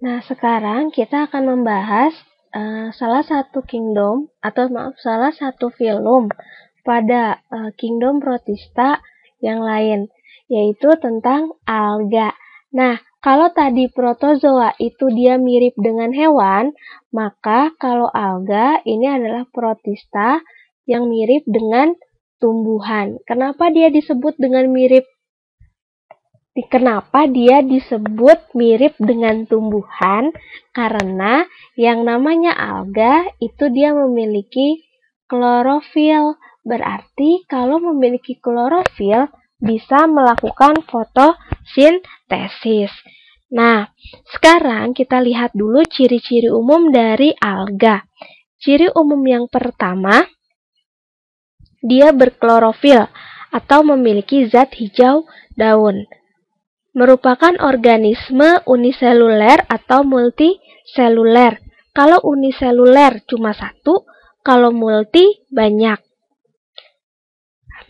Nah, sekarang kita akan membahas salah satu film pada kingdom protista yang lain, yaitu tentang alga. Nah, kalau tadi protozoa itu dia mirip dengan hewan, maka kalau alga ini adalah protista yang mirip dengan tumbuhan. Kenapa dia disebut mirip dengan tumbuhan? Karena yang namanya alga itu dia memiliki klorofil. Berarti kalau memiliki klorofil bisa melakukan fotosintesis. Nah, sekarang kita lihat dulu ciri-ciri umum dari alga. Ciri umum yang pertama, dia berklorofil atau memiliki zat hijau daun. Merupakan organisme uniseluler atau multiseluler. Kalau uniseluler cuma satu, kalau multi banyak.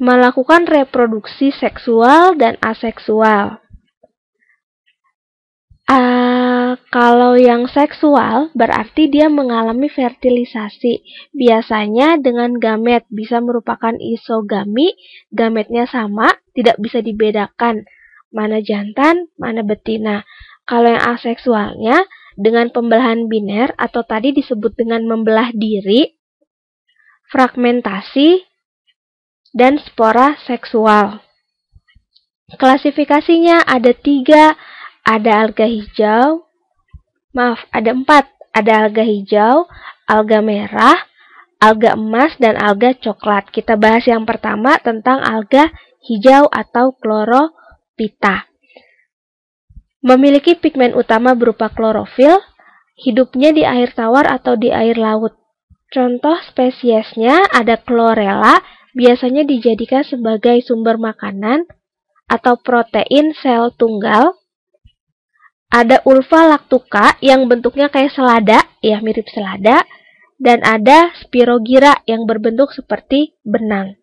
Melakukan reproduksi seksual dan aseksual. Kalau yang seksual berarti dia mengalami fertilisasi. Biasanya dengan gamet, bisa merupakan isogami, gametnya sama, tidak bisa dibedakan mana jantan, mana betina. Kalau yang aseksualnya dengan pembelahan biner atau tadi disebut dengan membelah diri, fragmentasi, dan spora seksual. Klasifikasinya ada 3, ada alga hijau, ada 4, ada alga hijau, alga merah, alga emas, dan alga coklat. Kita bahas yang pertama tentang alga hijau atau chlorophyta. Memiliki pigmen utama berupa klorofil, hidupnya di air tawar atau di air laut. Contoh spesiesnya ada chlorella, biasanya dijadikan sebagai sumber makanan atau protein sel tunggal. Ada Ulva lactuca yang bentuknya kayak selada, ya mirip selada, dan ada Spirogyra yang berbentuk seperti benang.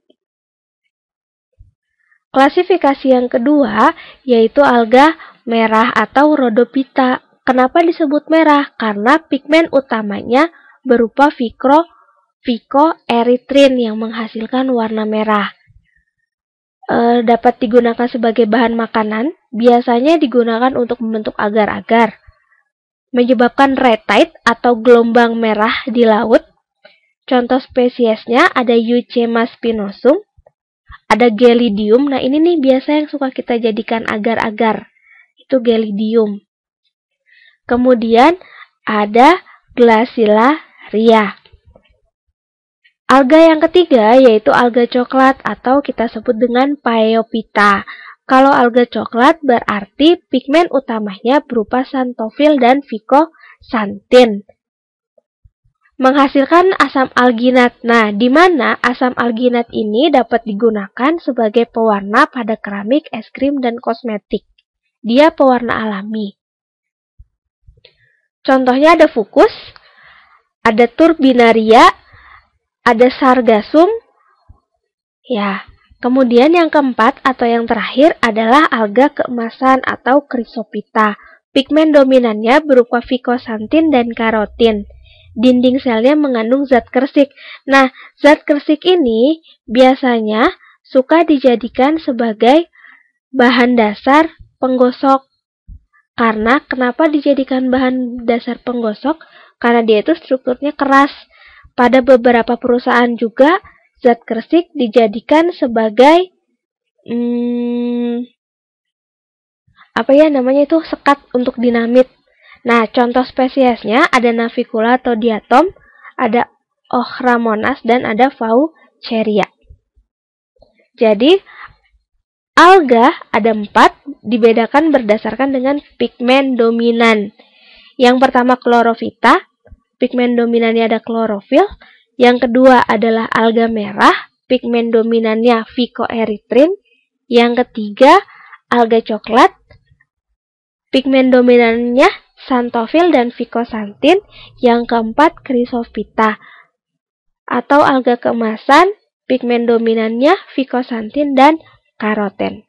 Klasifikasi yang kedua yaitu alga merah atau Rhodophyta. Kenapa disebut merah? Karena pigmen utamanya berupa phycoerythrin yang menghasilkan warna merah. Dapat digunakan sebagai bahan makanan, biasanya digunakan untuk membentuk agar-agar. Menyebabkan red tide atau gelombang merah di laut. Contoh spesiesnya ada Euchema spinosum, ada Gelidium. Nah, ini nih biasa yang suka kita jadikan agar-agar. Itu Gelidium. Kemudian ada Glacilaria. Alga yang ketiga yaitu alga coklat atau kita sebut dengan Phaeophyta. Kalau alga coklat berarti pigmen utamanya berupa xanthofil dan phycoxanthin. Menghasilkan asam alginat. Nah, di mana asam alginat ini dapat digunakan sebagai pewarna pada keramik, es krim, dan kosmetik. Dia pewarna alami. Contohnya ada Fucus, ada Turbinaria, ada Sargassum. Ya, kemudian yang keempat atau yang terakhir adalah alga keemasan atau Chrysophyta. Pigmen dominannya berupa phycoxanthin dan karotin. Dinding selnya mengandung zat kersik. Nah, zat kersik ini biasanya suka dijadikan sebagai bahan dasar penggosok. Karena kenapa dijadikan bahan dasar penggosok? Karena dia itu strukturnya keras. Pada beberapa perusahaan juga zat kersik dijadikan sebagai sekat untuk dinamit. Nah, contoh spesiesnya ada Navicula atau diatom, ada Ochramonas, dan ada Vaucheria. Jadi, alga ada 4, dibedakan berdasarkan dengan pigmen dominan. Yang pertama Chlorophyta, pigmen dominannya ada klorofil. Yang kedua adalah alga merah, pigmen dominannya phycoerythrin. Yang ketiga alga coklat, pigmen dominannya xanthofil dan phycoxanthin. Yang keempat Chrysophyta atau alga keemasan, pigmen dominannya phycoxanthin dan karoten.